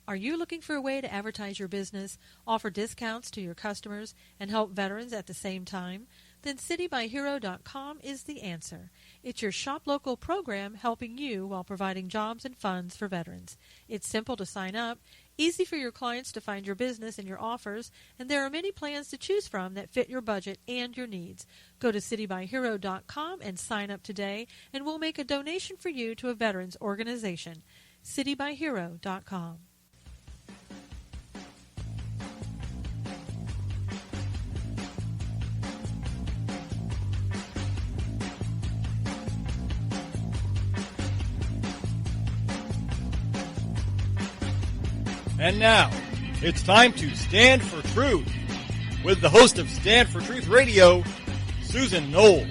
Are you looking for a way to advertise your business, offer discounts to your customers, and help veterans at the same time? Then citybyhero.com is the answer. It's your shop local program helping you while providing jobs and funds for veterans. It's simple to sign up, easy for your clients to find your business and your offers, and there are many plans to choose from that fit your budget and your needs. Go to citybyhero.com and sign up today, and we'll make a donation for you to a veterans organization. citybyhero.com. And now, it's time to Stand for Truth with the host of Stand for Truth Radio, Susan Knowles.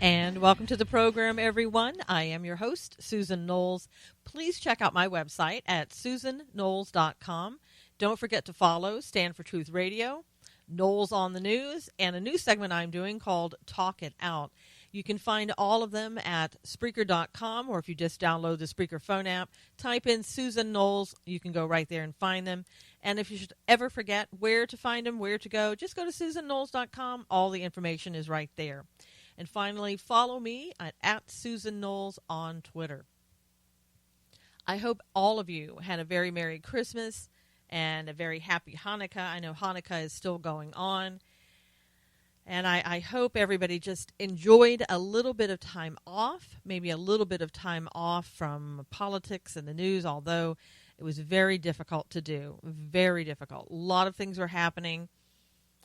And welcome to the program, everyone. I am your host, Susan Knowles. Please check out my website at susanknowles.com. Don't forget to follow Stand for Truth Radio, Knowles on the News, and a new segment I'm doing called Talk It Out. You can find all of them at Spreaker.com, or if you just download the Spreaker phone app, type in Susan Knowles. You can go right there and find them. And if you should ever forget where to find them, where to go, just go to SusanKnowles.com. All the information is right there. And finally, follow me at Susan Knowles on Twitter. I hope all of you had a very Merry Christmas and a very Happy Hanukkah. I know Hanukkah is still going on. And I hope everybody just enjoyed a little bit of time off, maybe a little bit of time off from politics and the news, although it was very difficult to do, very difficult. A lot of things were happening.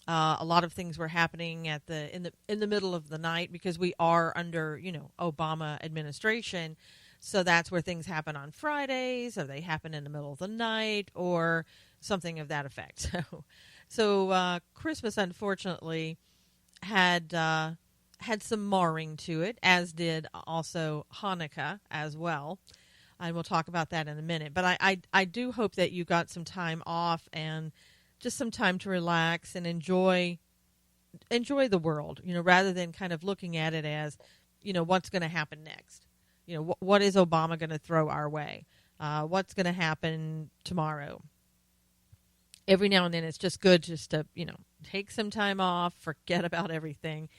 A lot of things were happening in the middle of the night because we are under, Obama administration. So that's where things happen on Fridays, or they happen in the middle of the night, or something of that effect. So Christmas, unfortunately, had some marring to it, as did also Hanukkah as well. And we'll talk about that in a minute. But I do hope that you got some time off and just some time to relax and enjoy the world, rather than kind of looking at it as, what's going to happen next. What is Obama going to throw our way? What's going to happen tomorrow? Every now and then it's just good just to, take some time off, forget about everything,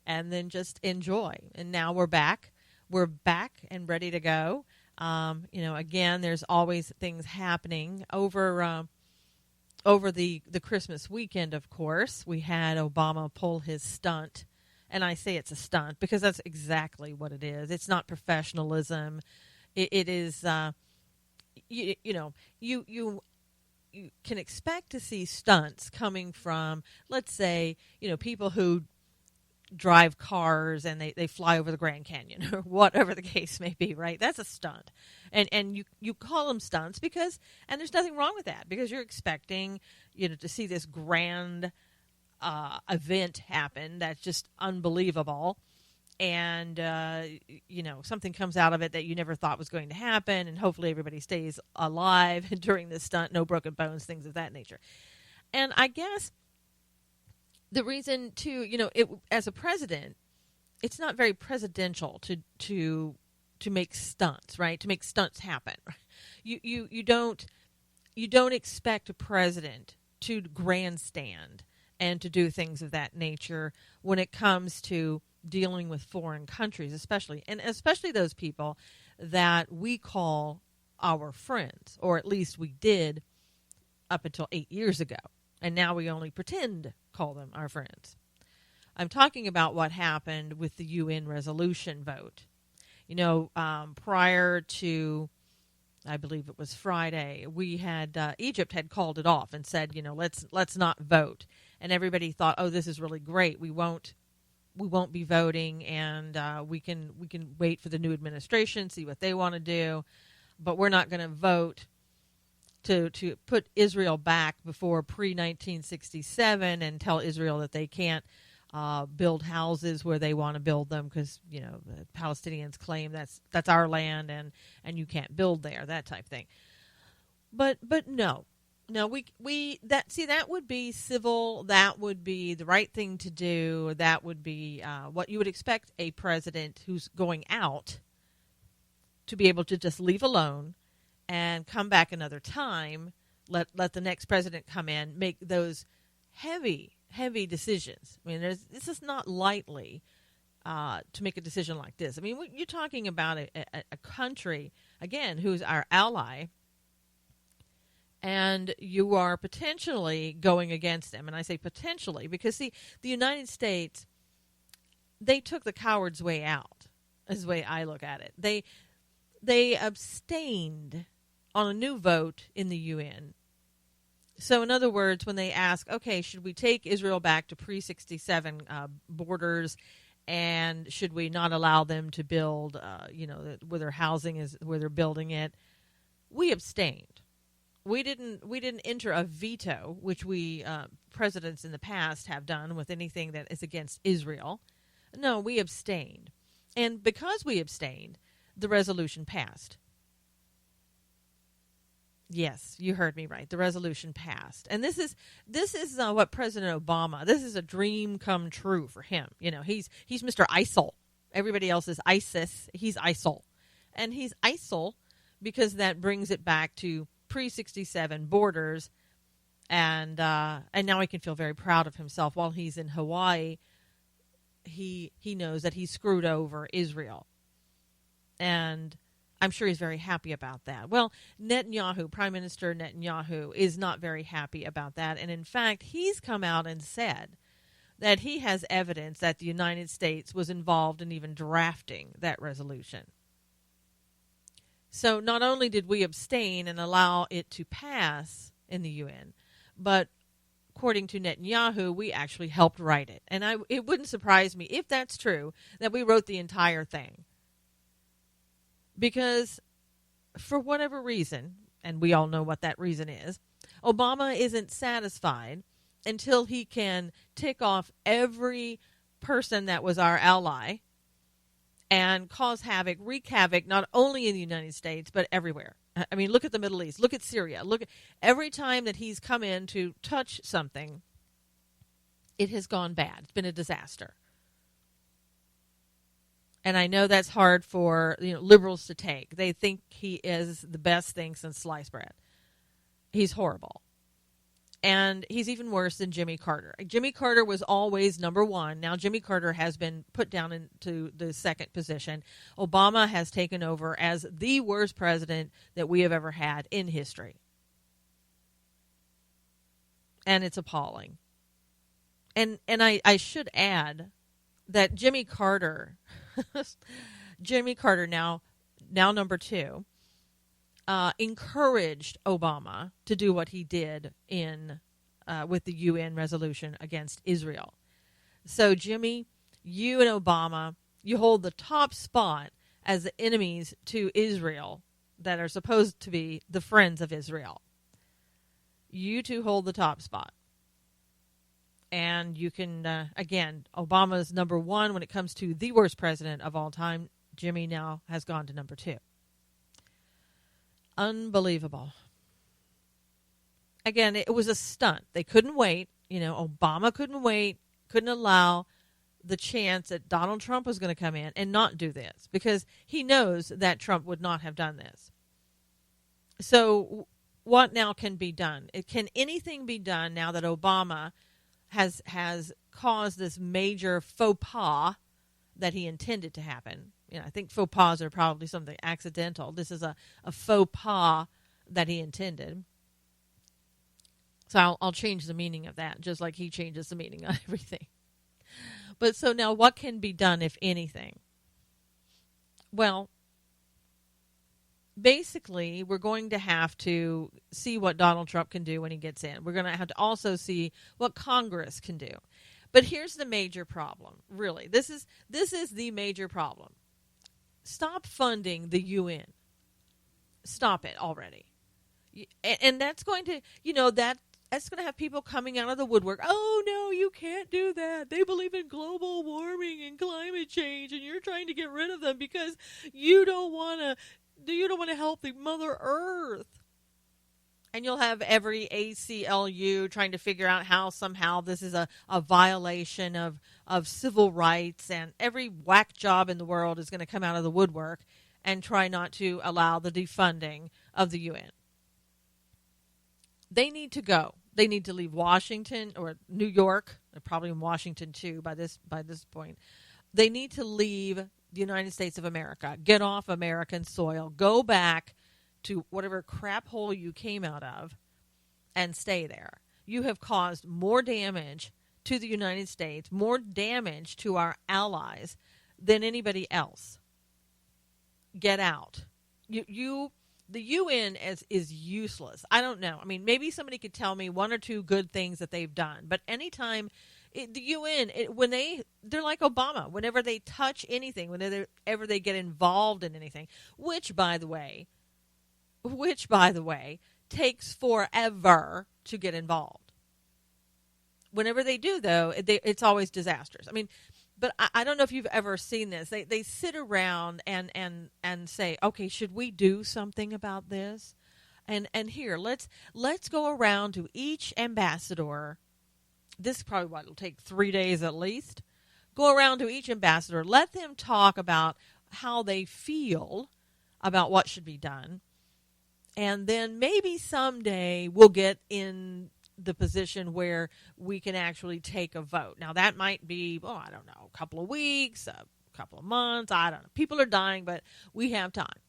and then just enjoy. And now we're back. We're back and ready to go. Again, there's always things happening over the Christmas weekend. Of course, we had Obama pull his stunt, and I say it's a stunt because that's exactly what it is. It's not professionalism. It is, you can expect to see stunts coming from, let's say, people who drive cars and they fly over the Grand Canyon or whatever the case may be, right? That's a stunt. And you call them stunts because, and there's nothing wrong with that, because you're expecting, to see this grand event happen that's just unbelievable. And, something comes out of it that you never thought was going to happen, and hopefully everybody stays alive during this stunt, no broken bones, things of that nature. And I guess the reason, too, as a president, it's not very presidential to make stunts, right? To make stunts happen. You don't expect a president to grandstand and to do things of that nature when it comes to dealing with foreign countries, especially those people that we call our friends, or at least we did up until 8 years ago, and now we only pretend to call them our friends. I'm talking about what happened with the UN resolution vote. Prior to, I believe it was Friday, we had Egypt had called it off and said, let's not vote, and everybody thought, oh, this is really great. We won't be voting, and we can wait for the new administration, see what they want to do, but we're not going to vote to put Israel back before pre-1967 and tell Israel that they can't build houses where they want to build them because the Palestinians claim that's our land and you can't build there, that type thing. But no, No, that would be civil. That would be the right thing to do. That would be what you would expect a president who's going out to be able to just leave alone and come back another time. Let the next president come in, make those heavy decisions. I mean, this is not lightly to make a decision like this. I mean, you're talking about a country, again, who's our ally, and you are potentially going against them. And I say potentially because, see, the United States, they took the coward's way out, is the way I look at it. They abstained on a new vote in the UN. So, in other words, when they ask, okay, should we take Israel back to pre-67 borders, and should we not allow them to build, where their housing is, where they're building it, we abstained. We didn't enter a veto, which we presidents in the past have done with anything that is against Israel. No, we abstained, and because we abstained, the resolution passed. Yes, you heard me right. The resolution passed. And this is what President Obama, this is a dream come true for him. You know, he's Mr. ISIL. Everybody else is ISIS. He's ISIL. And he's ISIL because that brings it back to pre-67 borders. And now he can feel very proud of himself. While he's in Hawaii, he knows that he screwed over Israel. And I'm sure he's very happy about that. Well, Netanyahu, Prime Minister Netanyahu, is not very happy about that. And in fact, he's come out and said that he has evidence that the United States was involved in even drafting that resolution. So not only did we abstain and allow it to pass in the UN, but according to Netanyahu, we actually helped write it. And it wouldn't surprise me, if that's true, that we wrote the entire thing. Because for whatever reason, and we all know what that reason is, Obama isn't satisfied until he can tick off every person that was our ally and cause havoc, wreak havoc, not only in the United States, but everywhere. I mean, look at the Middle East. Look at Syria. Look at every time that he's come in to touch something, it has gone bad. It's been a disaster. And I know that's hard for liberals to take. They think he is the best thing since sliced bread. He's horrible. And he's even worse than Jimmy Carter. Jimmy Carter was always number one. Now Jimmy Carter has been put down into the second position. Obama has taken over as the worst president that we have ever had in history. And it's appalling. And I should add that Jimmy Carter now number two, encouraged Obama to do what he did with the UN resolution against Israel. So Jimmy, you and Obama, you hold the top spot as the enemies to Israel that are supposed to be the friends of Israel. You two hold the top spot. And you can, again, Obama's number one when it comes to the worst president of all time. Jimmy now has gone to number two. Unbelievable. Again, it was a stunt. They couldn't wait. Obama couldn't wait, couldn't allow the chance that Donald Trump was going to come in and not do this because he knows that Trump would not have done this. So what now can be done? Can anything be done now that Obama has caused this major faux pas that he intended to happen? I think faux pas are probably something accidental. This is a faux pas that he intended. So I'll change the meaning of that, just like he changes the meaning of everything. But so now what can be done, if anything? Well, basically, we're going to have to see what Donald Trump can do when he gets in. We're going to have to also see what Congress can do. But here's the major problem, really. This is the major problem. Stop funding the UN. Stop it already. And that's going to, that's going to have people coming out of the woodwork. Oh, no, you can't do that. They believe in global warming and climate change, and you're trying to get rid of them because you don't want to help the Mother Earth. And you'll have every ACLU trying to figure out how somehow this is a violation of civil rights, and every whack job in the world is going to come out of the woodwork and try not to allow the defunding of the UN. They need to go. They need to leave Washington or New York. They're probably in Washington too by this point. They need to leave the United States of America. Get off American soil. Go back to whatever crap hole you came out of and stay there. You have caused more damage to the United States, more damage to our allies than anybody else. Get out. The UN is useless. I don't know. I mean, maybe somebody could tell me one or two good things that they've done, but anytime the UN, when they're like Obama. Whenever they touch anything, whenever they get involved in anything, which by the way, takes forever to get involved. Whenever they do, though, it's always disastrous. I mean, but I don't know if you've ever seen this. They sit around and say, okay, should we do something about this? And here, let's go around to each ambassador. This is probably what it'll take 3 days at least. Go around to each ambassador. Let them talk about how they feel about what should be done. And then maybe someday we'll get in the position where we can actually take a vote. Now, that might be, I don't know, a couple of weeks, a couple of months. I don't know. People are dying, but we have time.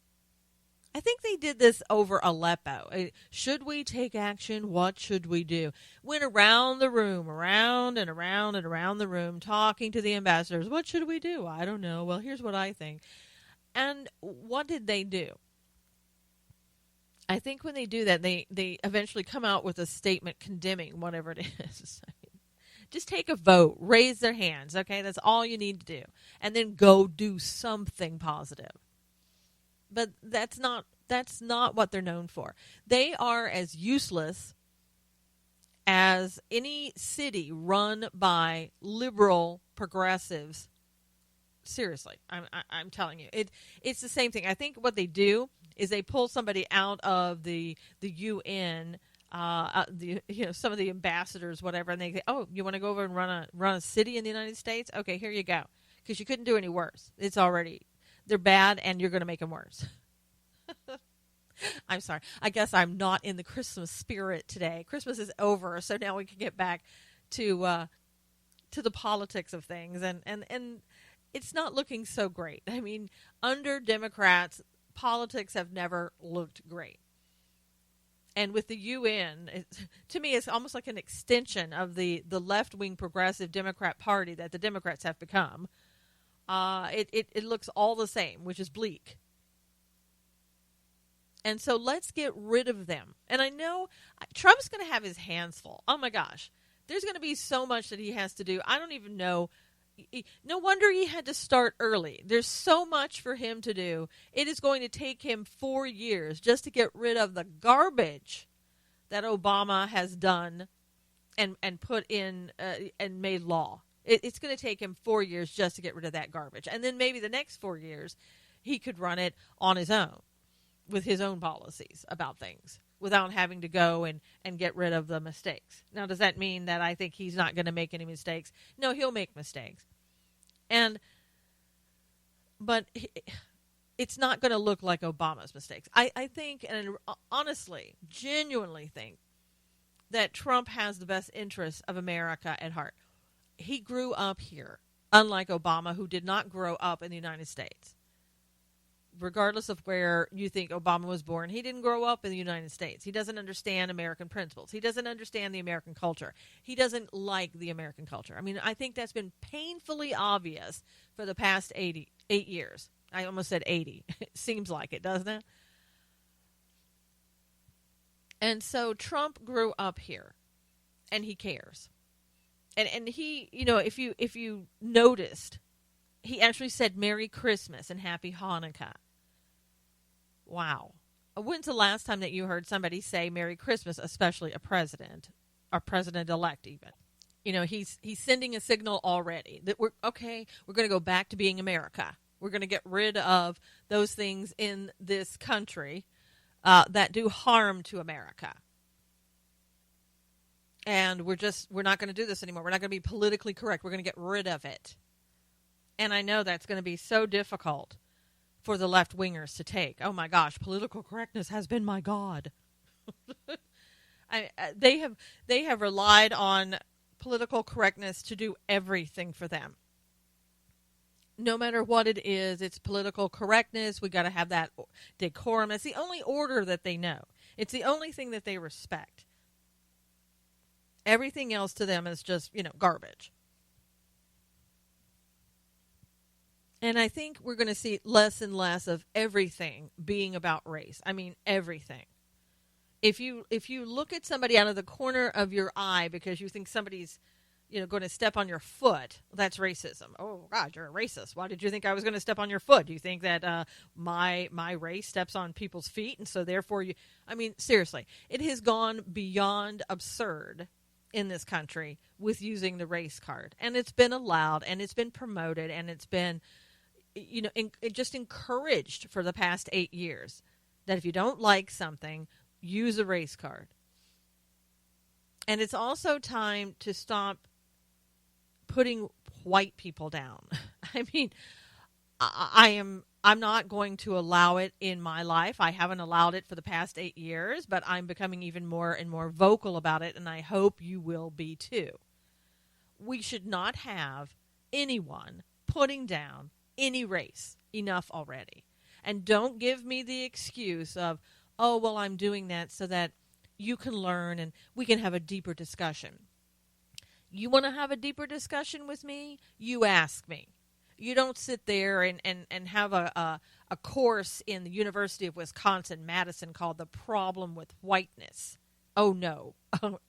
I think they did this over Aleppo. Should we take action? What should we do? Went around the room, around and around and around the room, talking to the ambassadors. What should we do? I don't know. Well, here's what I think. And what did they do? I think when they do that, they eventually come out with a statement condemning whatever it is. Just take a vote, raise their hands, okay? That's all you need to do. And then go do something positive. But that's not what they're known for. They are as useless as any city run by liberal progressives. Seriously, I'm telling you, it's the same thing. I think what they do is they pull somebody out of the UN, some of the ambassadors, whatever, and they say, "Oh, you want to go over and run a city in the United States? Okay, here you go." Because you couldn't do any worse. They're bad, and you're going to make them worse. I'm sorry. I guess I'm not in the Christmas spirit today. Christmas is over, so now we can get back to the politics of things, and it's not looking so great. I mean, under Democrats, politics have never looked great. And with the UN, to me, it's almost like an extension of the left-wing progressive Democrat Party that the Democrats have become. It looks all the same, which is bleak. And so let's get rid of them. And I know Trump's going to have his hands full. Oh, my gosh. There's going to be so much that he has to do. I don't even know. No wonder he had to start early. There's so much for him to do. It is going to take him 4 years just to get rid of the garbage that Obama has done and put in and made law. It's going to take him 4 years just to get rid of that garbage. And then maybe the next 4 years he could run it on his own with his own policies about things without having to go and get rid of the mistakes. Now, does that mean that I think he's not going to make any mistakes? No, he'll make mistakes. But it's not going to look like Obama's mistakes. I think, and honestly, genuinely think, that Trump has the best interests of America at heart. He grew up here, unlike Obama, who did not grow up in the United States. Regardless of where you think Obama was born, he didn't grow up in the United States. He doesn't understand American principles. He doesn't understand the American culture. He doesn't like the American culture. I mean, I think that's been painfully obvious for the past 8 years. I almost said 80. It seems like it, doesn't it? And so Trump grew up here, and he cares. And he, if you noticed, he actually said Merry Christmas and Happy Hanukkah. Wow. When's the last time that you heard somebody say Merry Christmas, especially a president, or president-elect even? He's sending a signal already that we're going to go back to being America. We're going to get rid of those things in this country that do harm to America. And we're not going to do this anymore. We're not going to be politically correct. We're going to get rid of it. And I know that's going to be so difficult for the left-wingers to take. Oh my gosh, political correctness has been my God. They have relied on political correctness to do everything for them. No matter what it is, it's political correctness. We got to have that decorum. It's the only order that they know. It's the only thing that they respect. Everything else to them is just, garbage. And I think we're going to see less and less of everything being about race. I mean, everything. If you look at somebody out of the corner of your eye because you think somebody's, going to step on your foot, that's racism. Oh, God, you're a racist. Why did you think I was going to step on your foot? Do you think that my race steps on people's feet? And so therefore seriously, it has gone beyond absurd in this country with using the race card. And it's been allowed and it's been promoted and it's been, just encouraged for the past 8 years that if you don't like something, use a race card. And it's also time to stop putting white people down. I mean, I'm not going to allow it in my life. I haven't allowed it for the past 8 years, but I'm becoming even more and more vocal about it, and I hope you will be too. We should not have anyone putting down any race. Enough already. And don't give me the excuse of, oh, well, I'm doing that so that you can learn and we can have a deeper discussion. You want to have a deeper discussion with me? You ask me. You don't sit there and have a course in the University of Wisconsin-Madison called The Problem with Whiteness. Oh, no.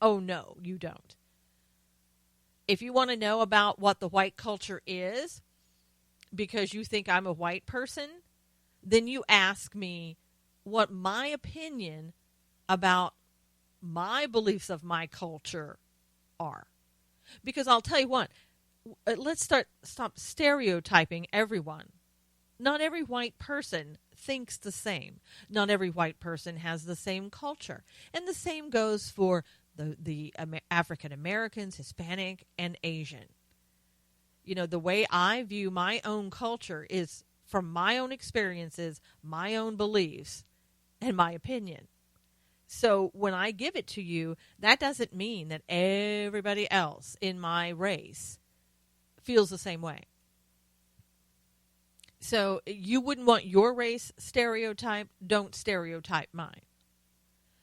Oh, no, you don't. If you want to know about what the white culture is because you think I'm a white person, then you ask me what my opinion about my beliefs of my culture are. Because I'll tell you what, let's stop stereotyping everyone. Not every white person thinks the same. Not every white person has the same culture. And the same goes for the African Americans, Hispanic, and Asian. The way I view my own culture is from my own experiences, my own beliefs, and my opinion. So when I give it to you, that doesn't mean that everybody else in my race feels the same way. So you wouldn't want your race stereotyped, don't stereotype mine.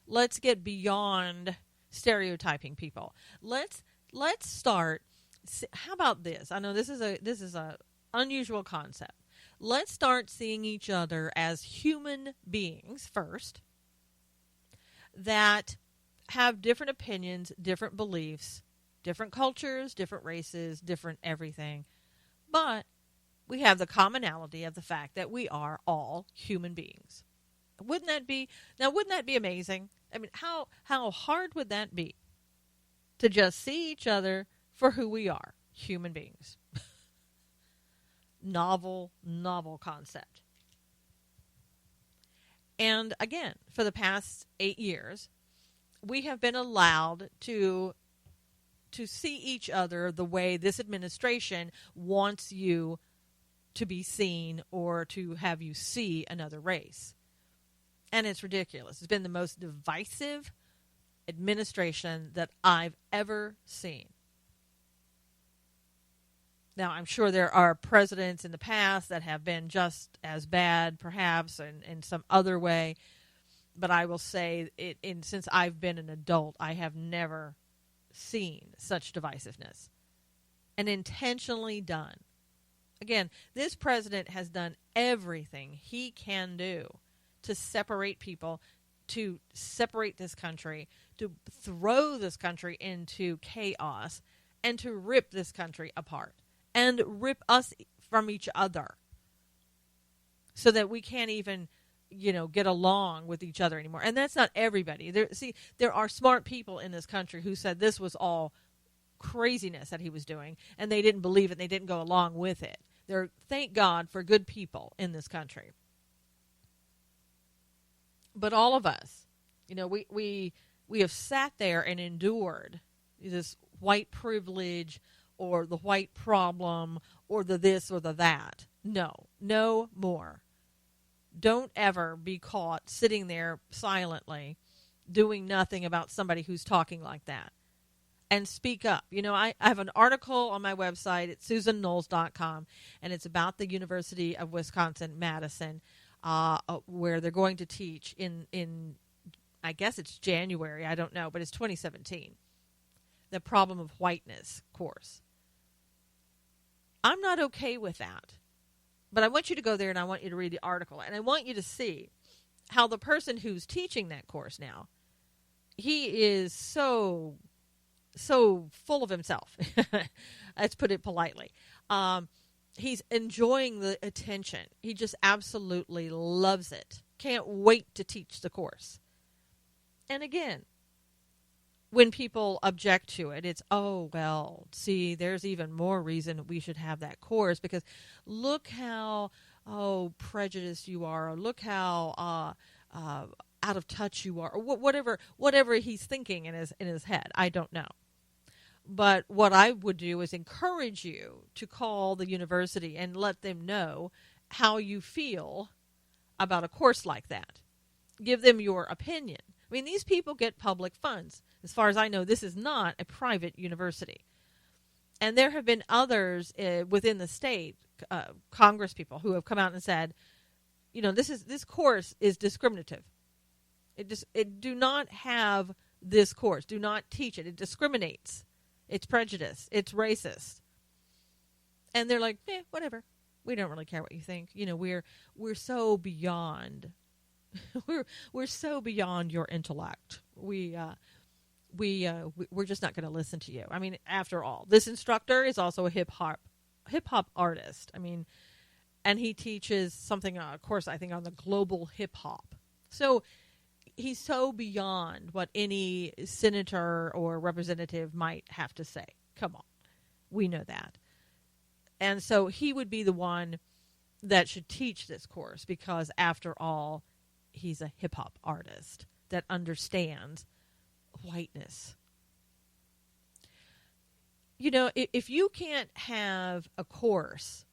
Let's get beyond stereotyping people. Let's start. How about this? I know this is a unusual concept. Let's start seeing each other as human beings first that have different opinions, different beliefs, different cultures, different races, different everything. But we have the commonality of the fact that we are all human beings. Wouldn't that be amazing? I mean, how hard would that be to just see each other for who we are, human beings? Novel concept. And again, for the past 8 years, we have been allowed to see each other the way this administration wants you to be seen or to have you see another race. And it's ridiculous. It's been the most divisive administration that I've ever seen. Now, I'm sure there are presidents in the past that have been just as bad, perhaps, in some other way. But I will say, since I've been an adult, I have never seen such divisiveness. And intentionally done. Again, this president has done everything he can do to separate people, to separate this country, to throw this country into chaos, and to rip this country apart. And rip us from each other so that we can't even, get along with each other anymore. And that's not everybody. There are smart people in this country who said this was all craziness that he was doing, and they didn't believe it. They didn't go along with it. Thank God for good people in this country. But all of us, we have sat there and endured this white privilege or the white problem or the this or the that. No more. Don't ever be caught sitting there silently doing nothing about somebody who's talking like that. And speak up. I have an article on my website at susanknowles.com, and it's about the University of Wisconsin-Madison, where they're going to teach in I guess it's January, I don't know, but it's 2017, the problem of whiteness course. I'm not okay with that. But I want you to go there and I want you to read the article. And I want you to see how the person who's teaching that course now, he is so full of himself. Let's put it politely. He's enjoying the attention. He just absolutely loves it. Can't wait to teach the course. And again, when people object to it, it's, oh, well, see, there's even more reason we should have that course because look how, prejudiced you are, or look how out of touch you are, or whatever he's thinking in his head. I don't know. But what I would do is encourage you to call the university and let them know how you feel about a course like that. Give them your opinion. I mean, these people get public funds. As far as I know, this is not a private university. And there have been others within the state, Congress people, who have come out and said, this course is discriminative. Do not have this course. Do not teach it. It discriminates. It's prejudice. It's racist. And they're like, whatever. We don't really care what you think. We're so beyond. we're so beyond your intellect. We're just not going to listen to you. I mean, after all, this instructor is also a hip hop artist. I mean, and he teaches something, of course, I think on the global hip hop. So he's so beyond what any senator or representative might have to say. Come on. We know that. And so he would be the one that should teach this course because after all, he's a hip hop artist that understands whiteness. If you can't have a course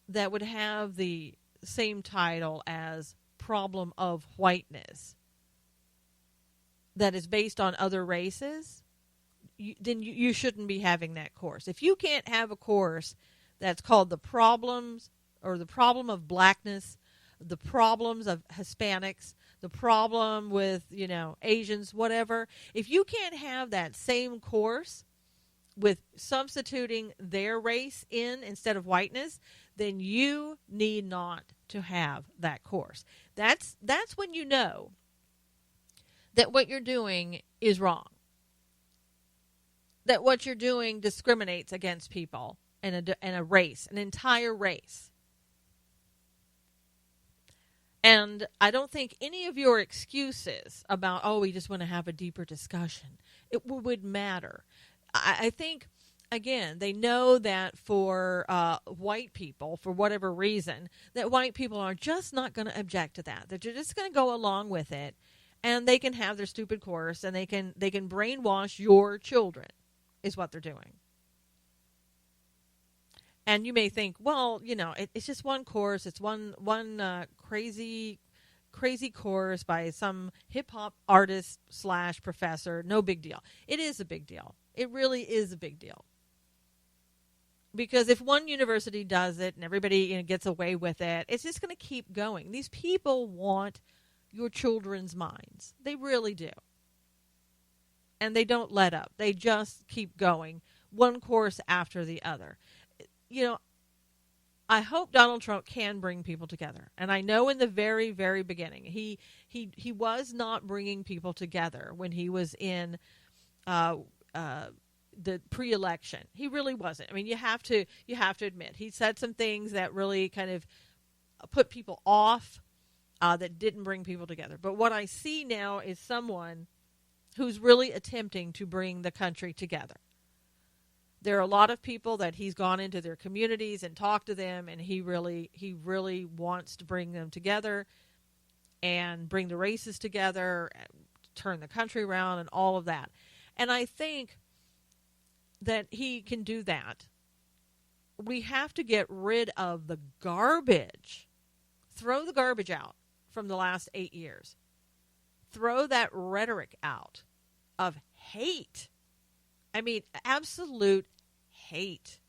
that would have the same title as Problem of Whiteness that is based on other races, then you shouldn't be having that course. If you can't have a course that's called the problems or the problem of blackness, the problems of Hispanics, the problem with, Asians, whatever. If you can't have that same course with substituting their race in instead of whiteness, then you need not to have that course. That's when you know that what you're doing is wrong. That what you're doing discriminates against people and a race, an entire race. And I don't think any of your excuses about, we just want to have a deeper discussion, it would matter. I think, again, they know that for white people, for whatever reason, that white people are just not going to object to that. They're just going to go along with it, and they can have their stupid course, and they can brainwash your children, is what they're doing. And you may think, well, it's just one course. It's one crazy course by some hip-hop artist / professor. No big deal. It is a big deal. It really is a big deal. Because if one university does it and everybody gets away with it, it's just going to keep going. These people want your children's minds. They really do. And they don't let up. They just keep going, one course after the other. I hope Donald Trump can bring people together. And I know in the very, very beginning, he was not bringing people together when he was in the pre-election. He really wasn't. I mean, you have to admit, he said some things that really kind of put people off, that didn't bring people together. But what I see now is someone who's really attempting to bring the country together. There are a lot of people that he's gone into their communities and talked to them, and he really wants to bring them together and bring the races together, turn the country around, and all of that. And I think that he can do that. We have to get rid of the garbage. Throw the garbage out from the last 8 years. Throw that rhetoric out of hate. I mean, absolute hate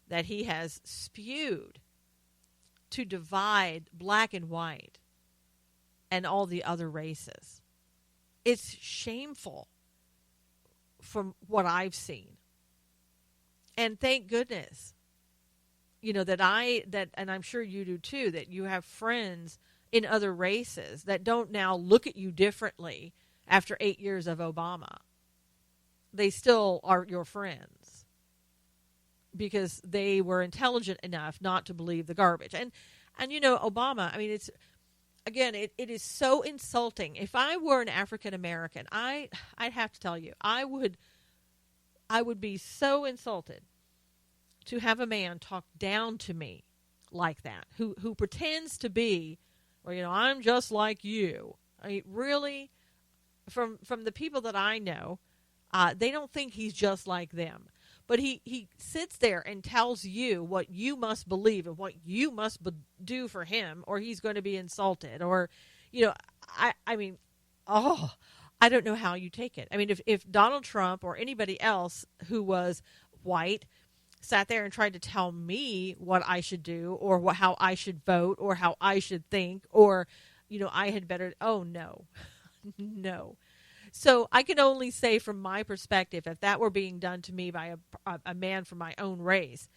that he has spewed to divide black and white and all the other races. It's shameful from what I've seen. And thank goodness, that and I'm sure you do too, that you have friends in other races that don't now look at you differently after 8 years of Obama. They still are your friends because they were intelligent enough not to believe the garbage. And Obama, I mean, it's, again, it is so insulting. If I were an African American, I'd have to tell you, I would be so insulted to have a man talk down to me like that, who pretends to be, well, I'm just like you. I mean, really, from the people that I know, they don't think he's just like them. But he sits there and tells you what you must believe and what you must do for him, or he's going to be insulted. Or, I mean, I don't know how you take it. I mean, if Donald Trump or anybody else who was white sat there and tried to tell me what I should do or how I should vote or how I should think or, I had better, no, no. So I can only say from my perspective, if that were being done to me by a man from my own race,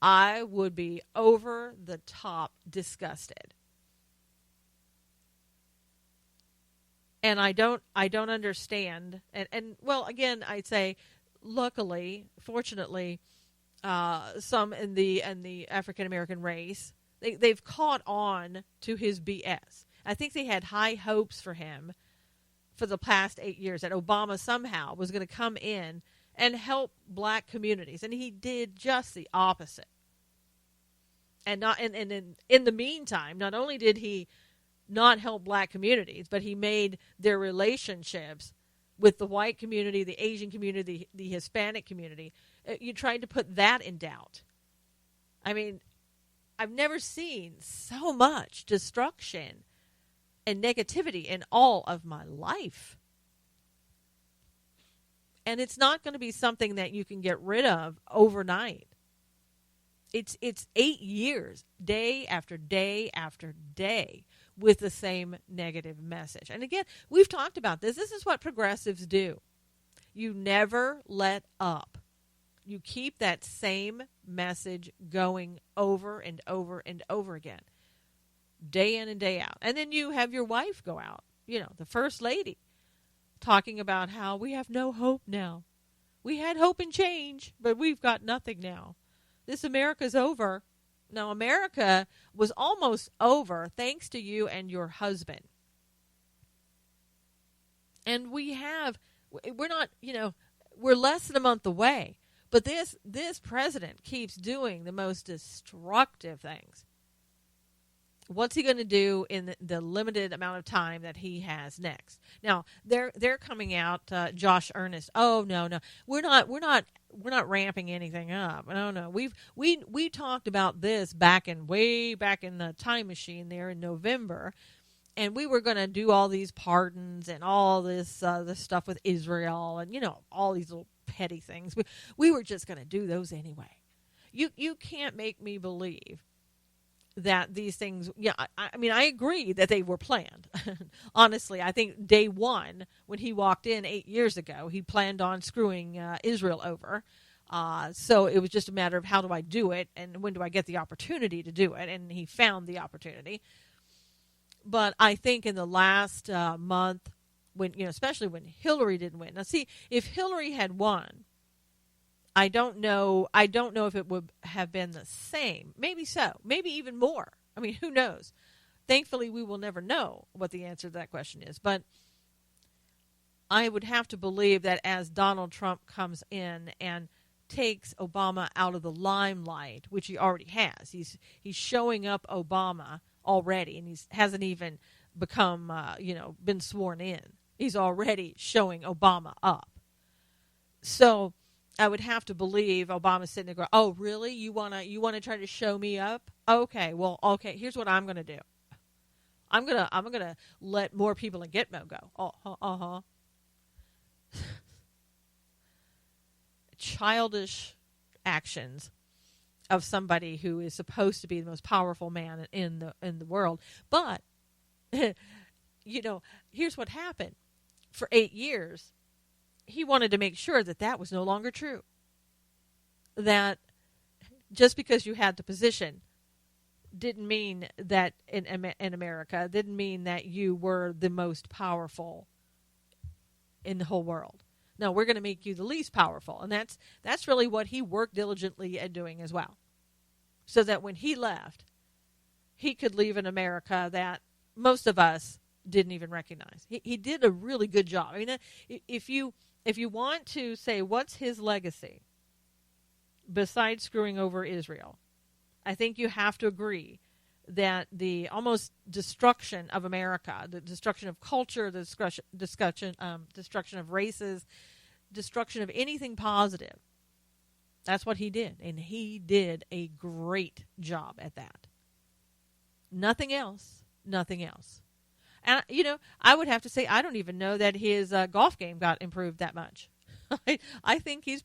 I would be over the top disgusted. And I don't understand. And well, again, I'd say, luckily, fortunately, some in the African American race, they've caught on to his BS. I think they had high hopes for him for the past 8 years, that Obama somehow was going to come in and help black communities, and he did just the opposite. And in the meantime, not only did he not help black communities, but he made their relationships with the white community, the Asian community, the Hispanic community, you tried to put that in doubt. I mean, I've never seen so much destruction and negativity in all of my life. And it's not going to be something that you can get rid of overnight. It's 8 years, day after day after day, with the same negative message. And again, we've talked about this. This is what progressives do. You never let up. You keep that same message going over and over and over again, day in and day out. And then you have your wife go out, the first lady, talking about how we have no hope now. We had hope and change, but we've got nothing now. This America's over. Now, America was almost over thanks to you and your husband. And we're not, we're less than a month away. But this president keeps doing the most destructive things. What's he going to do in the limited amount of time that he has next? Now they're coming out, Josh Earnest. Oh no, we're not ramping anything up. No, we talked about this way back in the time machine there in November, and we were going to do all these pardons and all this stuff with Israel and all these little petty things. We were just going to do those anyway. You can't make me believe that these things, I mean, I agree that they were planned. Honestly, I think day one, when he walked in 8 years ago, he planned on screwing Israel over. So it was just a matter of how do I do it and when do I get the opportunity to do it, and he found the opportunity. But I think in the last month, when especially when Hillary didn't win. Now, see, if Hillary had won, I don't know if it would have been the same. Maybe so. Maybe even more. I mean, who knows? Thankfully, we will never know what the answer to that question is. But I would have to believe that as Donald Trump comes in and takes Obama out of the limelight, which he already has, he's showing up Obama already, and he hasn't even become, been sworn in. He's already showing Obama up. So I would have to believe Obama's sitting there going, "Oh, really? You wanna try to show me up? Okay, well, okay. Here's what I'm gonna do. I'm gonna let more people in Gitmo go. Childish actions of somebody who is supposed to be the most powerful man in the world. But here's what happened. For 8 years, he wanted to make sure that was no longer true. That just because you had the position didn't mean that in America, didn't mean that you were the most powerful in the whole world. No, we're going to make you the least powerful. And that's really what he worked diligently at doing as well. So that when he left, he could leave an America that most of us didn't even recognize. He did a really good job. I mean, if you want to say what's his legacy besides screwing over Israel, I think you have to agree that the almost destruction of America, the destruction of culture, the destruction of races, destruction of anything positive, that's what he did. And he did a great job at that. Nothing else. Nothing else. And, I would have to say I don't even know that his golf game got improved that much. I think he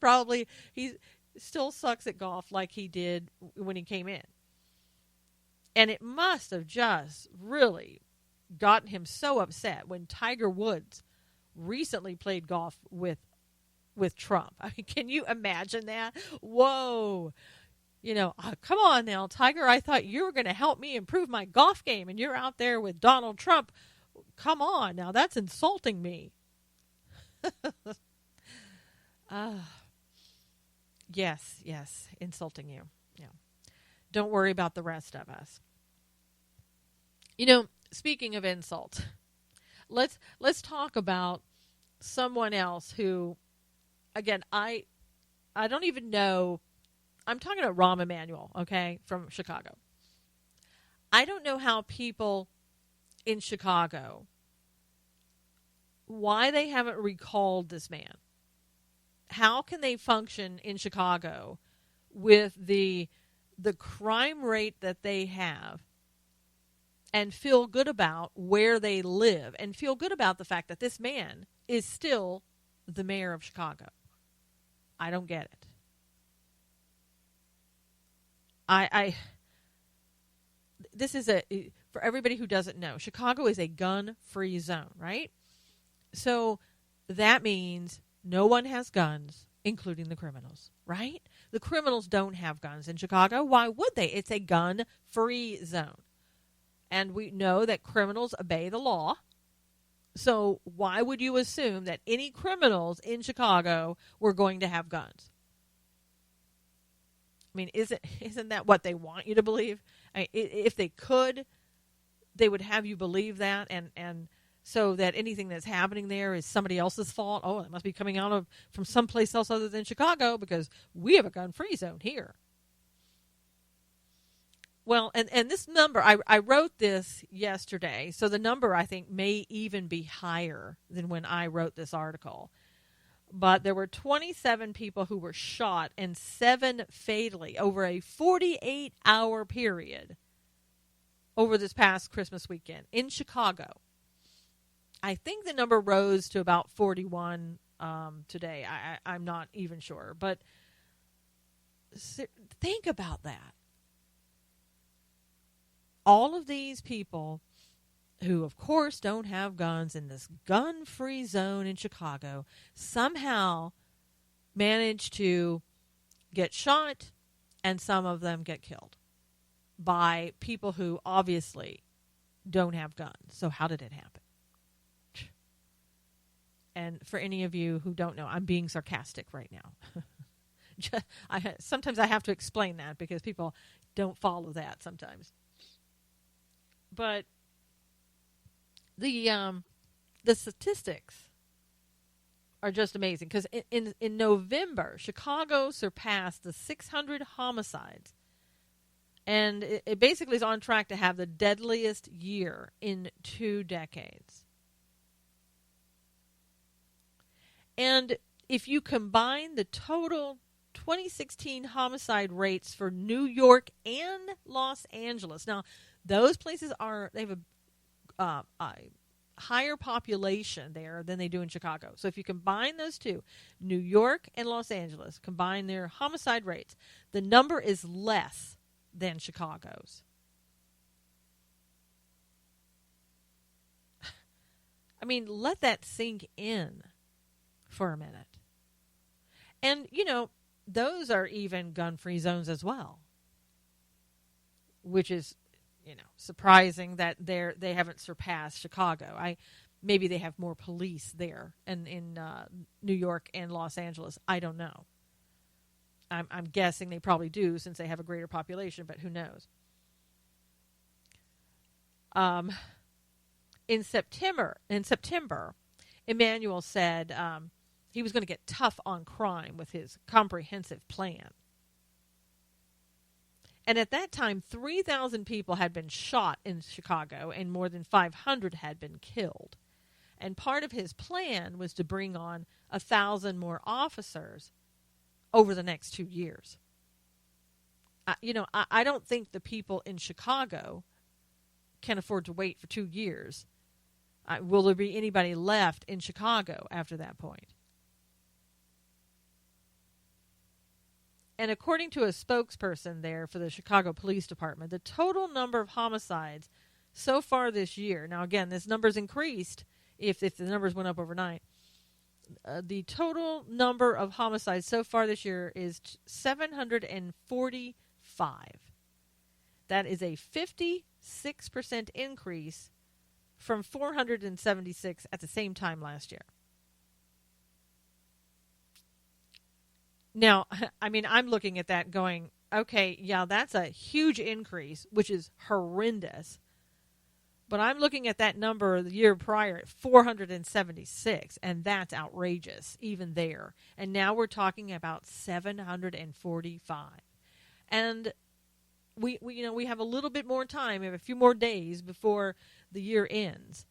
still sucks at golf like he did when he came in. And it must have just really gotten him so upset when Tiger Woods recently played golf with Trump. I mean, can you imagine that? Whoa. Come on now, Tiger, I thought you were going to help me improve my golf game, and you're out there with Donald Trump. Come on now, that's insulting me. Yes, insulting you. Yeah. Don't worry about the rest of us. Speaking of insult, let's talk about someone else who, again, I don't even know. I'm talking about Rahm Emanuel, okay, from Chicago. I don't know how people in Chicago, why they haven't recalled this man. How can they function in Chicago with the crime rate that they have and feel good about where they live and feel good about the fact that this man is still the mayor of Chicago? I don't get it. This is for everybody who doesn't know, Chicago is a gun-free zone, right? So that means no one has guns, including the criminals, right? The criminals don't have guns in Chicago. Why would they? It's a gun-free zone. And we know that criminals obey the law. So why would you assume that any criminals in Chicago were going to have guns? I mean, isn't that what they want you to believe? If they could, they would have you believe that, and so that anything that's happening there is somebody else's fault. Oh, it must be coming out from someplace else other than Chicago because we have a gun-free zone here. Well, and this number, I wrote this yesterday, so the number I think may even be higher than when I wrote this article. But there were 27 people who were shot and 7 fatally over a 48-hour period over this past Christmas weekend in Chicago. I think the number rose to about 41 today. I'm not even sure. But think about that. All of these people who, of course, don't have guns in this gun-free zone in Chicago somehow manage to get shot, and some of them get killed by people who obviously don't have guns. So how did it happen? And for any of you who don't know, I'm being sarcastic right now. Sometimes I have to explain that because people don't follow that sometimes. But the statistics are just amazing because in November, Chicago surpassed the 600 homicides, and it basically is on track to have the deadliest year in 2 decades. And if you combine the total 2016 homicide rates for New York and Los Angeles, now those places they have a higher population there than they do in Chicago. So if you combine those two, New York and Los Angeles, combine their homicide rates, the number is less than Chicago's. I mean, let that sink in for a minute. And, those are even gun-free zones as well, which is, surprising that they haven't surpassed Chicago. Maybe they have more police there in New York and Los Angeles. I don't know. I'm guessing they probably do since they have a greater population, but who knows? In September, Emmanuel said he was going to get tough on crime with his comprehensive plan. And at that time, 3,000 people had been shot in Chicago and more than 500 had been killed. And part of his plan was to bring on 1,000 more officers over the next 2 years. I don't think the people in Chicago can afford to wait for 2 years. Will there be anybody left in Chicago after that point? And according to a spokesperson there for the Chicago Police Department, the total number of homicides so far this year, now again, this number's increased if the numbers went up overnight. The total number of homicides so far this year is 745. That is a 56% increase from 476 at the same time last year. Now, I'm looking at that going, okay, yeah, that's a huge increase, which is horrendous. But I'm looking at that number the year prior at 476, and that's outrageous, even there. And now we're talking about 745. And we have a little bit more time, we have a few more days before the year ends.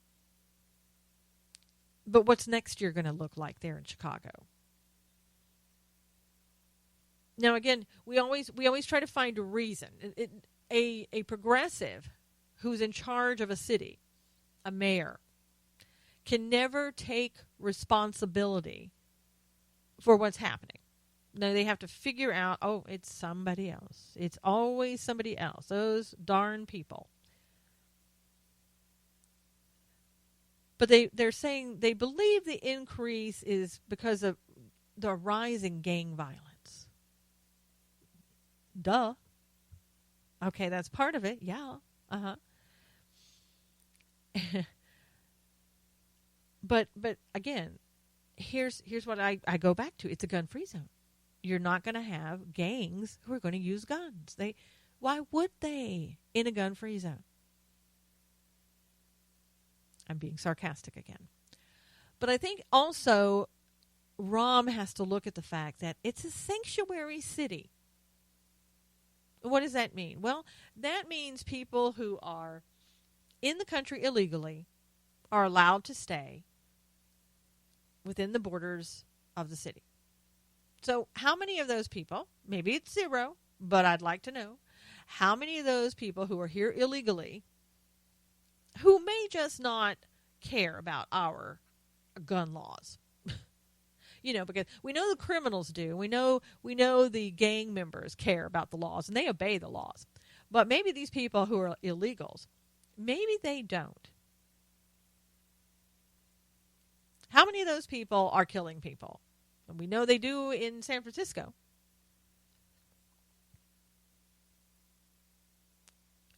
But what's next year going to look like there in Chicago? Now, again, we always try to find a reason. A progressive who's in charge of a city, a mayor, can never take responsibility for what's happening. No, they have to figure out, it's somebody else. It's always somebody else. Those darn people. But they're saying they believe the increase is because of the rise in gang violence. Duh. Okay, that's part of it. Yeah. Uh-huh. But again, here's what I go back to. It's a gun-free zone. You're not going to have gangs who are going to use guns. Why would they in a gun-free zone? I'm being sarcastic again. But I think also Rahm has to look at the fact that it's a sanctuary city. What does that mean? Well, that means people who are in the country illegally are allowed to stay within the borders of the city. So how many of those people, maybe it's 0, but I'd like to know, how many of those people who are here illegally, who may just not care about our gun laws, because we know the criminals do. We know the gang members care about the laws and they obey the laws. But maybe these people who are illegals, maybe they don't. How many of those people are killing people? And we know they do in San Francisco.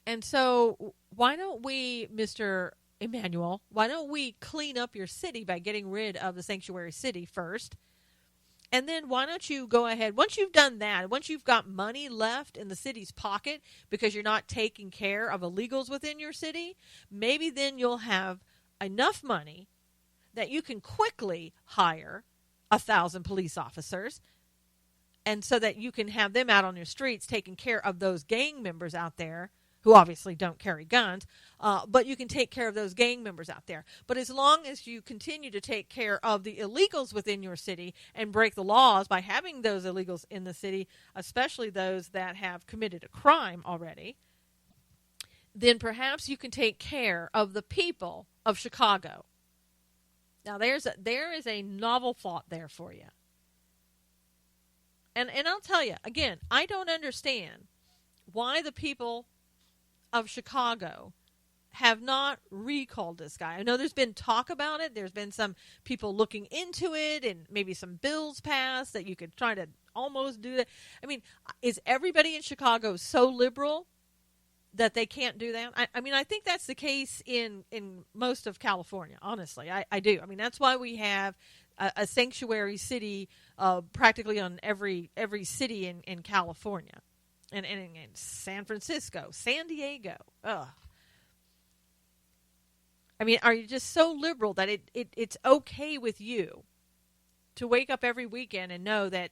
And so why don't we, Mr. Emmanuel, why don't we clean up your city by getting rid of the sanctuary city first? And then why don't you go ahead, once you've done that, once you've got money left in the city's pocket because you're not taking care of illegals within your city, maybe then you'll have enough money that you can quickly hire 1,000 police officers, and so that you can have them out on your streets taking care of those gang members out there who obviously don't carry guns, but you can take care of those gang members out there. But as long as you continue to take care of the illegals within your city and break the laws by having those illegals in the city, especially those that have committed a crime already, then perhaps you can take care of the people of Chicago. Now, there is a novel thought there for you. And I'll tell you, again, I don't understand why the people of Chicago have not recalled this guy. I know there's been talk about it. There's been some people looking into it and maybe some bills passed that you could try to almost do that. I mean, is everybody in Chicago so liberal that they can't do that? I mean, I think that's the case in most of California, honestly. I do. I mean, that's why we have a sanctuary city practically on every city in California. And in San Francisco, San Diego. Ugh. I mean, are you just so liberal that it's okay with you to wake up every weekend and know that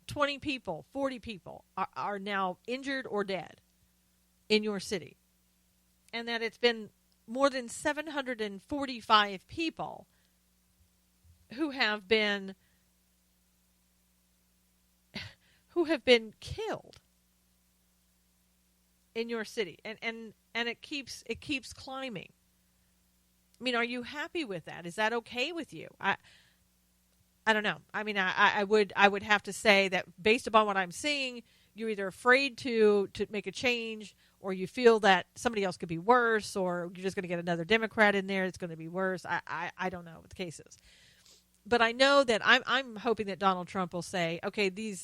20 people, 40 people are now injured or dead in your city? And that it's been more than 745 people who have been killed in your city, and it keeps climbing. I mean, are you happy with that? Is that okay with you? I don't know. I mean, I would have to say that based upon what I'm seeing, you're either afraid to make a change, or you feel that somebody else could be worse, or you're just going to get another Democrat in there. It's going to be worse. I don't know what the case is. But I know that I'm hoping that Donald Trump will say, okay, these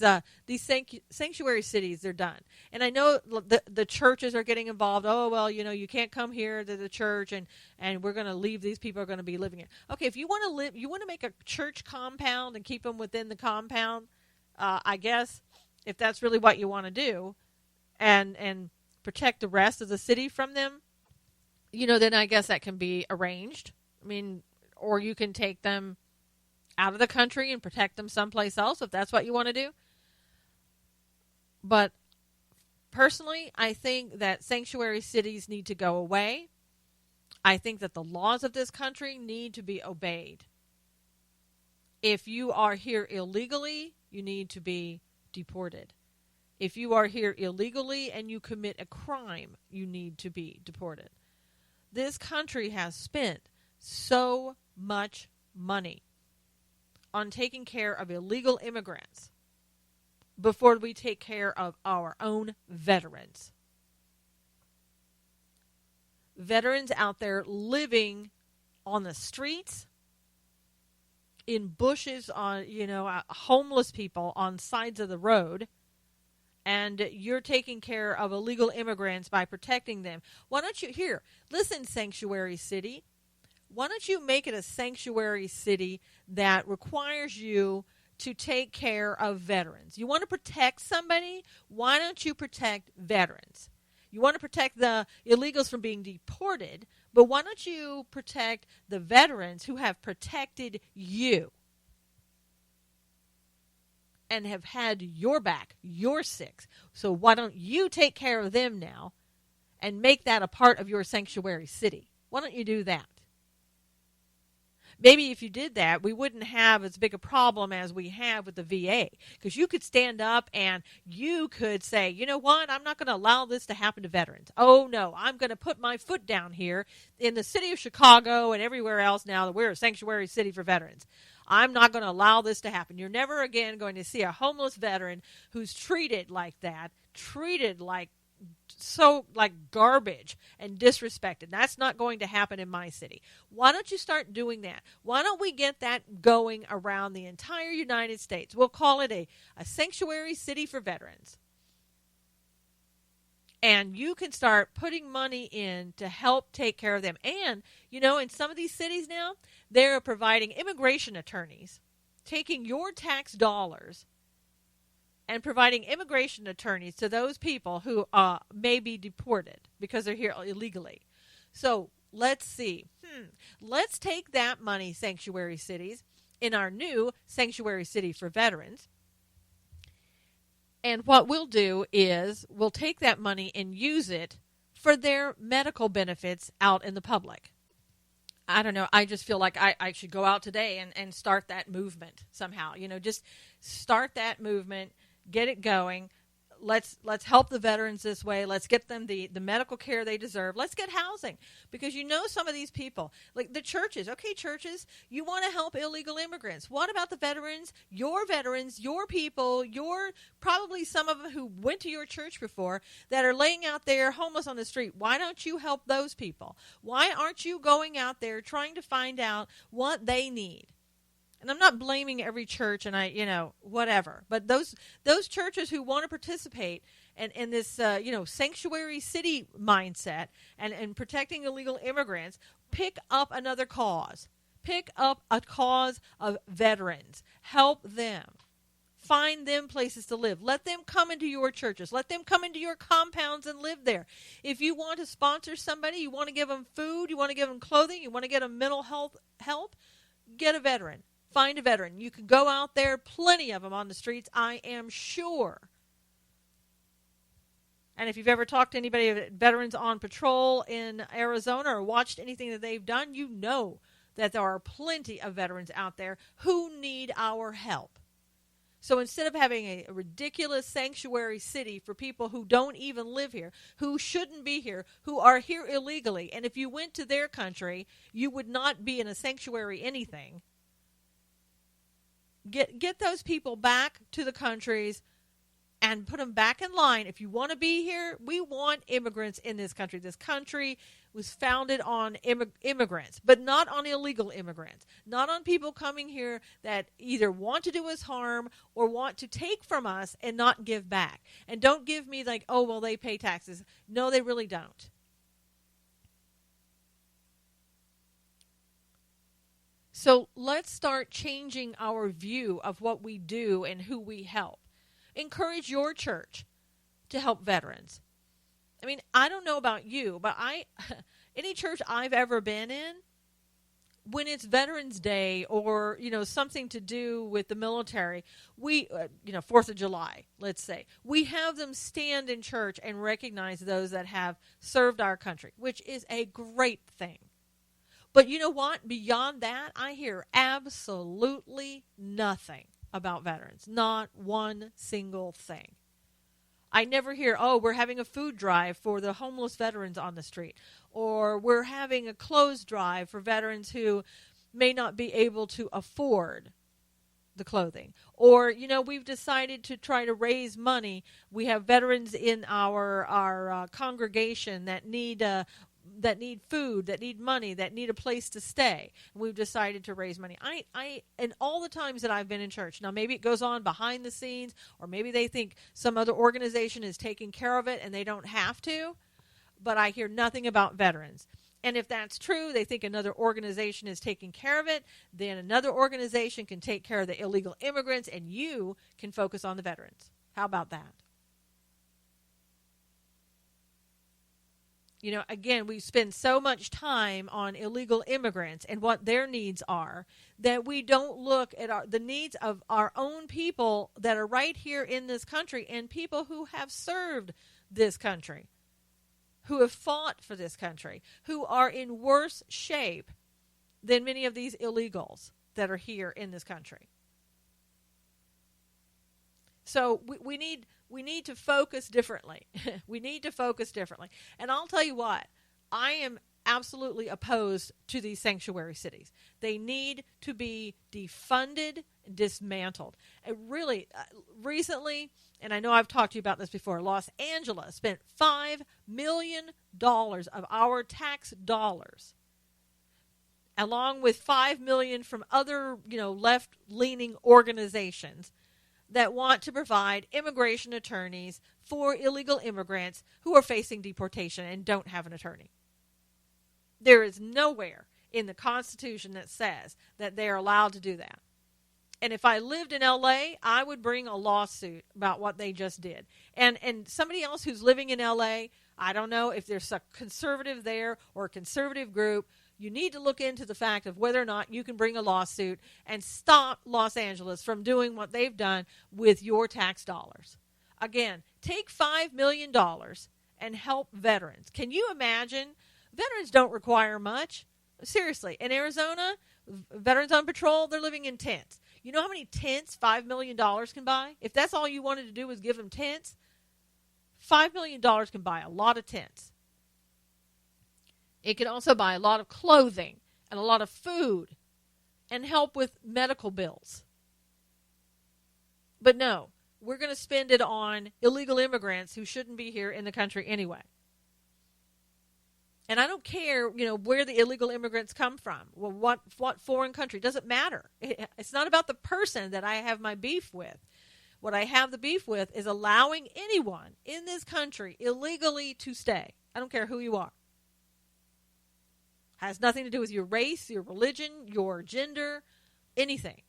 sanctuary cities, they're done. And I know the churches are getting involved. Oh, well, you can't come here to the church, and we're going to leave. These people are going to be living here. Okay, if you want to live, you want to make a church compound and keep them within the compound, I guess, if that's really what you want to do, and protect the rest of the city from them, then I guess that can be arranged. I mean, or you can take them out of the country and protect them someplace else if that's what you want to do. But personally, I think that sanctuary cities need to go away. I think that the laws of this country need to be obeyed. If you are here illegally, you need to be deported. If you are here illegally and you commit a crime, you need to be deported. This country has spent so much money on taking care of illegal immigrants before we take care of our own veterans. Veterans out there living on the streets, in bushes, on homeless people on sides of the road, and you're taking care of illegal immigrants by protecting them. Why don't you listen, sanctuary city, why don't you make it a sanctuary city that requires you to take care of veterans? You want to protect somebody? Why don't you protect veterans? You want to protect the illegals from being deported, but why don't you protect the veterans who have protected you and have had your back, your six? So why don't you take care of them now and make that a part of your sanctuary city? Why don't you do that? Maybe if you did that, we wouldn't have as big a problem as we have with the VA. Because you could stand up and you could say, you know what, I'm not going to allow this to happen to veterans. Oh, no, I'm going to put my foot down here in the city of Chicago and everywhere else now that we're a sanctuary city for veterans. I'm not going to allow this to happen. You're never again going to see a homeless veteran who's treated like that, treated like garbage and disrespected. That's not going to happen in my city. Why don't you start doing that? Why don't we get that going around the entire United States? We'll call it a sanctuary city for veterans. And you can start putting money in to help take care of them. And, in some of these cities now, they're providing immigration attorneys, taking your tax dollars and providing immigration attorneys to those people who may be deported because they're here illegally. So let's see. Let's take that money, sanctuary cities, in our new sanctuary city for veterans, And what we'll do is we'll take that money and use it for their medical benefits out in the public. I don't know. I just feel like I should go out today and start that movement somehow. Just start that movement, get it going. Let's help the veterans this way. Let's get them the medical care they deserve. Let's get housing, because some of these people, like the churches. Okay, churches, you want to help illegal immigrants. What about the veterans, your people, probably some of them who went to your church before that are laying out there homeless on the street? Why don't you help those people? Why aren't you going out there trying to find out what they need? And I'm not blaming every church and whatever. But those churches who want to participate in this, sanctuary city mindset and protecting illegal immigrants, pick up another cause. Pick up a cause of veterans. Help them. Find them places to live. Let them come into your churches. Let them come into your compounds and live there. If you want to sponsor somebody, you want to give them food, you want to give them clothing, you want to get them mental health help, get a veteran. Find a veteran. You can go out there, plenty of them on the streets, I am sure. And if you've ever talked to anybody, veterans on patrol in Arizona, or watched anything that they've done, you know that there are plenty of veterans out there who need our help. So instead of having a ridiculous sanctuary city for people who don't even live here, who shouldn't be here, who are here illegally, and if you went to their country, you would not be in a sanctuary anything. Get those people back to the countries and put them back in line. If you want to be here, we want immigrants in this country. This country was founded on immigrants, but not on illegal immigrants, not on people coming here that either want to do us harm or want to take from us and not give back. And don't give me like, oh, well, they pay taxes. No, they really don't. So let's start changing our view of what we do and who we help. Encourage your church to help veterans. I mean, I don't know about you, but any church I've ever been in, when it's Veterans Day or, something to do with the military, we, 4th of July, let's say, we have them stand in church and recognize those that have served our country, which is a great thing. But you know what? Beyond that, I hear absolutely nothing about veterans. Not one single thing. I never hear, oh, we're having a food drive for the homeless veterans on the street, or we're having a clothes drive for veterans who may not be able to afford the clothing. Or, we've decided to try to raise money. We have veterans in our congregation that need food, that need money, that need a place to stay. And we've decided to raise money. And all the times that I've been in church, now maybe it goes on behind the scenes, or maybe they think some other organization is taking care of it and they don't have to, but I hear nothing about veterans. And if that's true, they think another organization is taking care of it, then another organization can take care of the illegal immigrants and you can focus on the veterans. How about that? Again, we spend so much time on illegal immigrants and what their needs are that we don't look at the needs of our own people that are right here in this country and people who have served this country, who have fought for this country, who are in worse shape than many of these illegals that are here in this country. So we need to focus differently. We need to focus differently. And I'll tell you what, I am absolutely opposed to these sanctuary cities. They need to be defunded, dismantled. And really, recently, and I know I've talked to you about this before, Los Angeles spent $5 million of our tax dollars, along with $5 million from other, left-leaning organizations that want to provide immigration attorneys for illegal immigrants who are facing deportation and don't have an attorney. There is nowhere in the Constitution that says that they are allowed to do that. And if I lived in L.A., I would bring a lawsuit about what they just did. And somebody else who's living in L.A., I don't know if there's a conservative there or a conservative group, you need to look into the fact of whether or not you can bring a lawsuit and stop Los Angeles from doing what they've done with your tax dollars. Again, take $5 million and help veterans. Can you imagine? Veterans don't require much. Seriously, in Arizona, veterans on patrol, they're living in tents. You know how many tents $5 million can buy? If that's all you wanted to do was give them tents, $5 million can buy a lot of tents. It can also buy a lot of clothing and a lot of food and help with medical bills. But no, we're going to spend it on illegal immigrants who shouldn't be here in the country anyway. And I don't care, where the illegal immigrants come from. Well, what foreign country? Doesn't matter. It's not about the person that I have my beef with. What I have the beef with is allowing anyone in this country illegally to stay. I don't care who you are. Has nothing to do with your race, your religion, your gender, anything.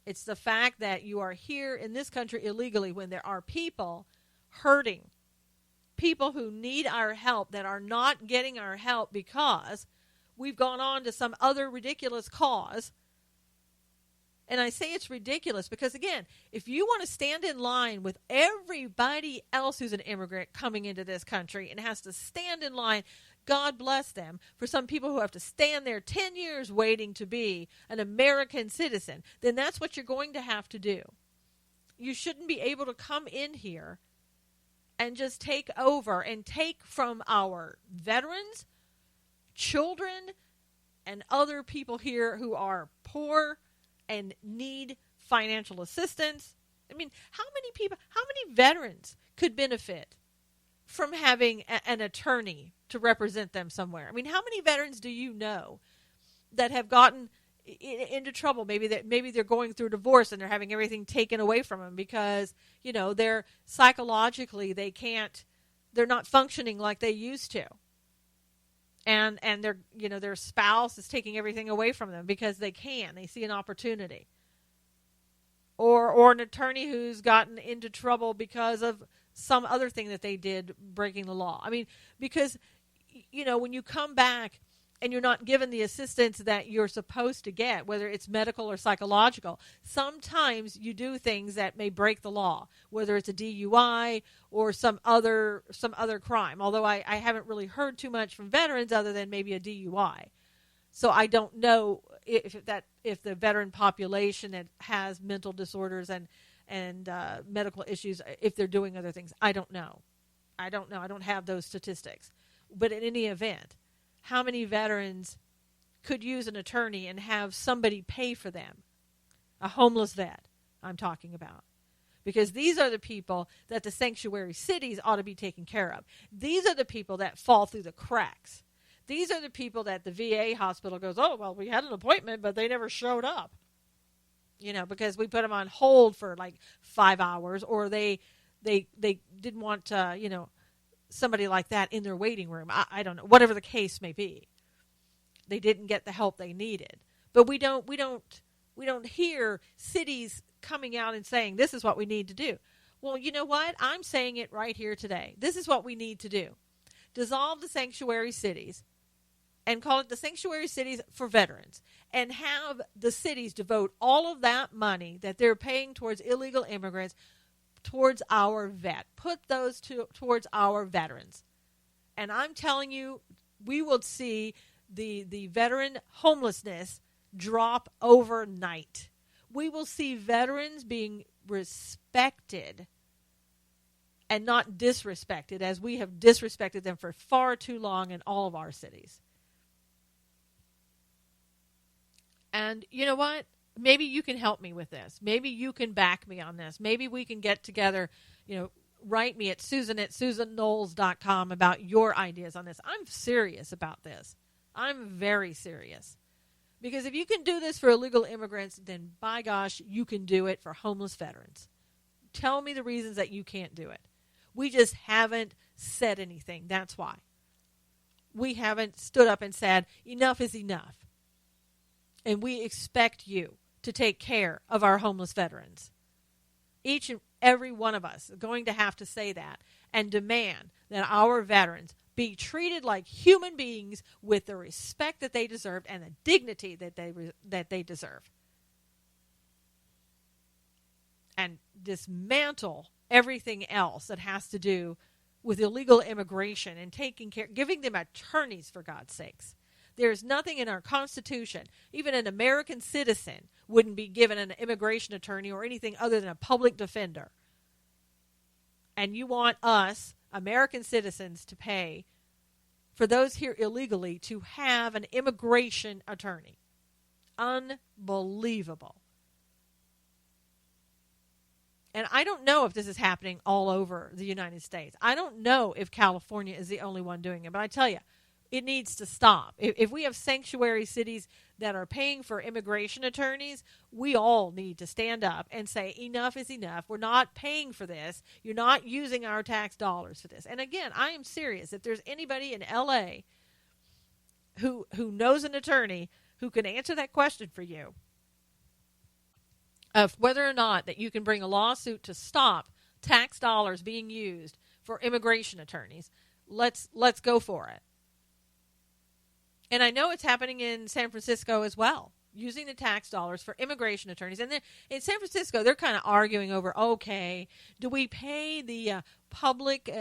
It's the fact that you are here in this country illegally when there are people hurting. People who need our help that are not getting our help because we've gone on to some other ridiculous cause. And I say it's ridiculous because, again, if you want to stand in line with everybody else who's an immigrant coming into this country and has to stand in line, God bless them, for some people who have to stand there 10 years waiting to be an American citizen, then that's what you're going to have to do. You shouldn't be able to come in here and just take over and take from our veterans, children, and other people here who are poor and need financial assistance. I mean, how many veterans could benefit from having an attorney to represent them somewhere? I mean, how many veterans do you know that have gotten into trouble? Maybe they're going through divorce and they're having everything taken away from them because, they're psychologically, they're not functioning like they used to. And their spouse is taking everything away from them because they see an opportunity. Or an attorney who's gotten into trouble because of some other thing that they did breaking the law. I mean, because, when you come back and you're not given the assistance that you're supposed to get, whether it's medical or psychological, sometimes you do things that may break the law, whether it's a DUI or some other crime. Although I haven't really heard too much from veterans other than maybe a DUI. So I don't know if the veteran population that has mental disorders and medical issues, if they're doing other things. I don't know. I don't have those statistics. But in any event, how many veterans could use an attorney and have somebody pay for them? A homeless vet, I'm talking about. Because these are the people that the sanctuary cities ought to be taking care of. These are the people that fall through the cracks. These are the people that the VA hospital goes, oh, well, we had an appointment, but they never showed up. Because we put them on hold for like 5 hours, or they didn't want, somebody like that in their waiting room. I don't know, whatever the case may be. They didn't get the help they needed. But we don't hear cities coming out and saying, this is what we need to do. Well, you know what? I'm saying it right here today. This is what we need to do. Dissolve the sanctuary cities and call it the sanctuary cities for veterans, and have the cities devote all of that money that they're paying towards illegal immigrants towards our vet. Put those towards our veterans. And I'm telling you, we will see the veteran homelessness drop overnight. We will see veterans being respected and not disrespected, as we have disrespected them for far too long in all of our cities. And you know what? Maybe you can help me with this. Maybe you can back me on this. Maybe we can get together, write me at susan@susanknowles.com about your ideas on this. I'm serious about this. I'm very serious. Because if you can do this for illegal immigrants, then by gosh, you can do it for homeless veterans. Tell me the reasons that you can't do it. We just haven't said anything. That's why. We haven't stood up and said, enough is enough. And we expect you to take care of our homeless veterans. Each and every one of us is going to have to say that and demand that our veterans be treated like human beings with the respect that they deserve and the dignity that they deserve. and dismantle everything else that has to do with illegal immigration and taking care, giving them attorneys, for God's sakes. There's nothing in our Constitution, even an American citizen wouldn't be given an immigration attorney or anything other than a public defender. And you want us, American citizens, to pay for those here illegally to have an immigration attorney. Unbelievable. And I don't know if this is happening all over the United States. I don't know if California is the only one doing it. But I tell you, it needs to stop. If we have sanctuary cities that are paying for immigration attorneys, we all need to stand up and say, enough is enough. We're not paying for this. You're not using our tax dollars for this. And again, I am serious. If there's anybody in L.A. who knows an attorney who can answer that question for you, of whether or not that you can bring a lawsuit to stop tax dollars being used for immigration attorneys, let's go for it. And I know it's happening in San Francisco as well, using the tax dollars for immigration attorneys. And then in San Francisco, they're kind of arguing over, okay, do we pay the public,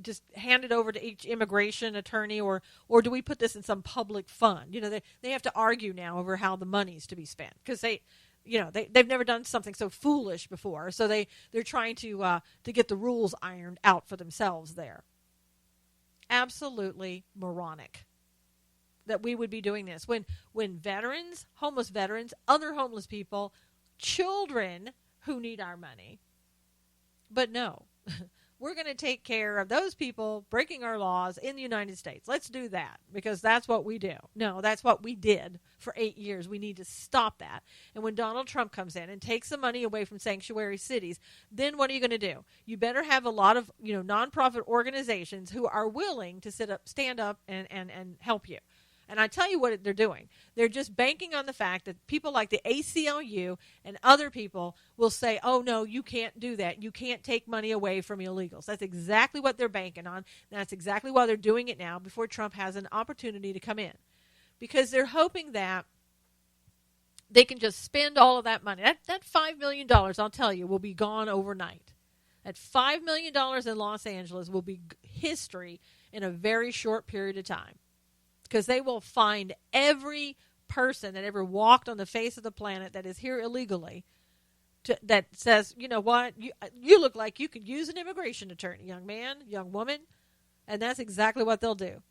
just hand it over to each immigration attorney, or do we put this in some public fund? They have to argue now over how the money's to be spent, because they've never done something so foolish before. So they're trying to get the rules ironed out for themselves there. Absolutely moronic that we would be doing this when veterans, homeless veterans, other homeless people, children who need our money. But no, we're going to take care of those people breaking our laws in the United States. Let's do that, because that's what we do. No, that's what we did for 8 years. We need to stop that. And when Donald Trump comes in and takes the money away from sanctuary cities, then what are you going to do? You better have a lot of nonprofit organizations who are willing to stand up and help you. And I tell you what they're doing. They're just banking on the fact that people like the ACLU and other people will say, oh, no, you can't do that. You can't take money away from illegals. That's exactly what they're banking on. That's exactly why they're doing it now, before Trump has an opportunity to come in. Because they're hoping that they can just spend all of that money. That $5 million, I'll tell you, will be gone overnight. That $5 million in Los Angeles will be history in a very short period of time. Because they will find every person that ever walked on the face of the planet that is here illegally that says, you know what, you look like you could use an immigration attorney, young man, young woman. And that's exactly what they'll do.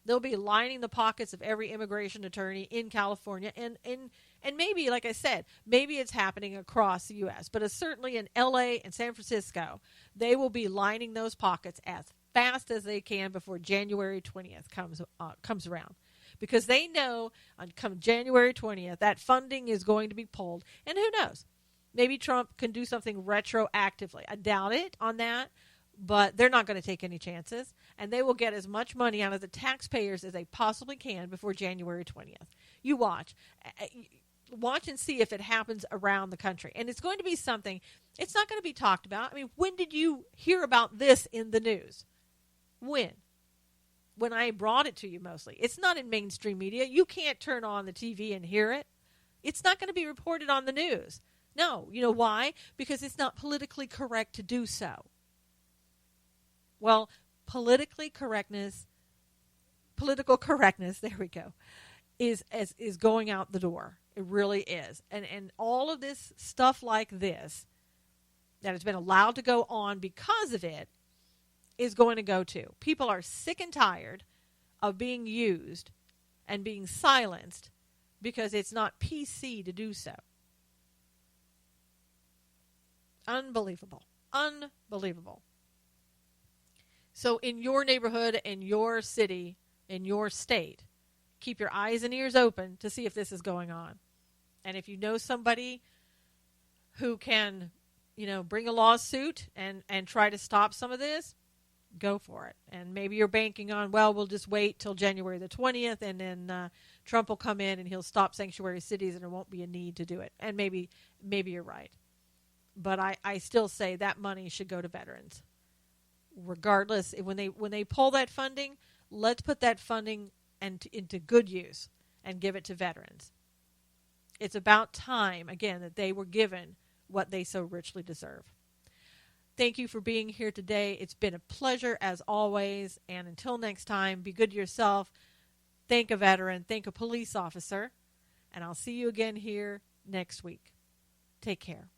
They'll be lining the pockets of every immigration attorney in California. And maybe, like I said, maybe it's happening across the U.S., but it's certainly in L.A. and San Francisco, they will be lining those pockets as fast as they can before January 20th comes around. Because they know come January 20th, that funding is going to be pulled. And who knows? Maybe Trump can do something retroactively. I doubt it on that, but they're not going to take any chances. And they will get as much money out of the taxpayers as they possibly can before January 20th. You watch. Watch and see if it happens around the country. And it's going to be something, it's not going to be talked about. I mean, when did you hear about this in the news? When I brought it to you mostly. It's not in mainstream media. You can't turn on the TV and hear it. It's not going to be reported on the news. No. You know why? Because it's not politically correct to do so. Well, political correctness, there we go, is going out the door. It really is. And all of this stuff like this that has been allowed to go on because of it is going to go to. People are sick and tired of being used and being silenced because it's not PC to do so. Unbelievable. Unbelievable. So in your neighborhood, in your city, in your state, keep your eyes and ears open to see if this is going on. And if you know somebody who can, bring a lawsuit and try to stop some of this, go for it. And maybe you're banking on, we'll just wait till January the 20th and then Trump will come in and he'll stop sanctuary cities and there won't be a need to do it. And maybe you're right. But I still say that money should go to veterans. Regardless, when they pull that funding, let's put that funding into good use and give it to veterans. It's about time, again, that they were given what they so richly deserve. Thank you for being here today. It's been a pleasure as always. And until next time, be good to yourself. Thank a veteran. Thank a police officer. And I'll see you again here next week. Take care.